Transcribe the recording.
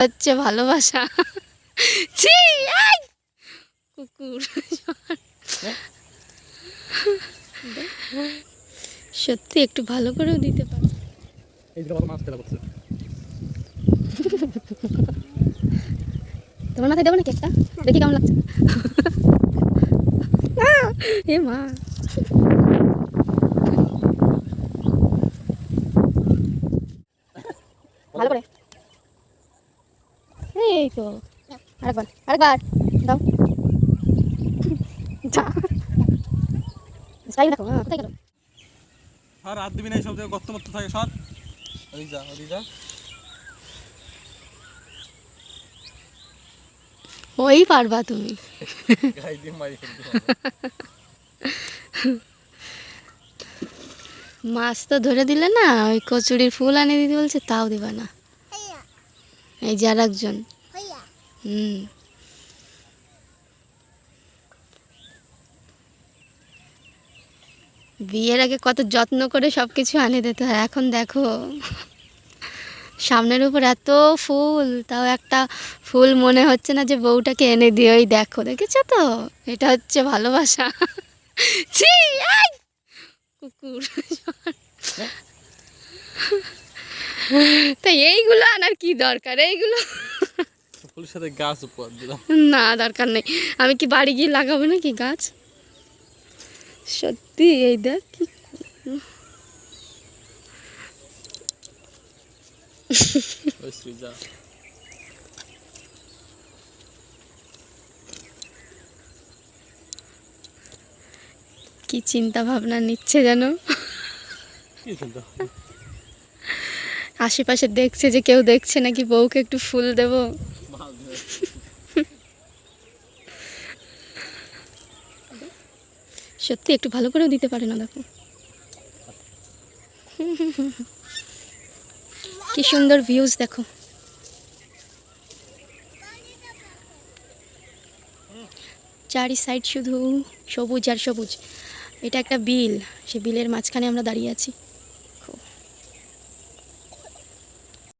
হচ্ছে ভালোবাসা। ছি কুকুর সত্যি একটু ভালো করেও দিতে পারো। তোমার মাথায় দেবো না কেকটা, দেখি কেমন লাগছে। এ মা ভালো করে, এই তো আরেকবার আরেকবার দাও। দেখো কোথায় গেল? আর রাত দিবি না, সব জায়গায় গর্ত মর্ত থাকে সব। ওই যা ওই যা, ওই পারবা তুমি। গাই দিয়ে মারি ফেলতে। মাছ তো ধরে দিলে না, ওই কচুরির ফুল আনে দিতে বলছে, তাও দিবা না। এই যে আর একজন। বিয়ের আগে কত যত্ন করে সব কিছু আনে দিতে হয়, এখন দেখো সামনের উপর এত ফুল, তাও একটা ফুল মনে হচ্ছে না যে বউটাকে এনে দিয়ে। ওই দেখো, দেখেছো তো, এটা হচ্ছে ভালোবাসা। ছি কুকুর। তাই এইগুলো আনার কি দরকার? এইগুলো ফুলের সাথে গাছ উপহার দিলাম। না, দরকার নেই। আমি কি বাড়ি গিয়ে লাগাবো নাকি গাছ? সত্যি এই দেখ কি চিন্তা ভাবনা নিচ্ছে যেন। আশেপাশে দেখছে যে কেউ দেখছে নাকি, বউকে একটু ফুল দেব। সত্যি একটু ভালো করেও দিতে পারে না, দেখো কি সুন্দর ভিউজ দেখো। চারি সাইড শুধু সবুজ আর সবুজ। এটা একটা বিল, সে বিলের মাঝখানে আমরা দাঁড়িয়ে আছি।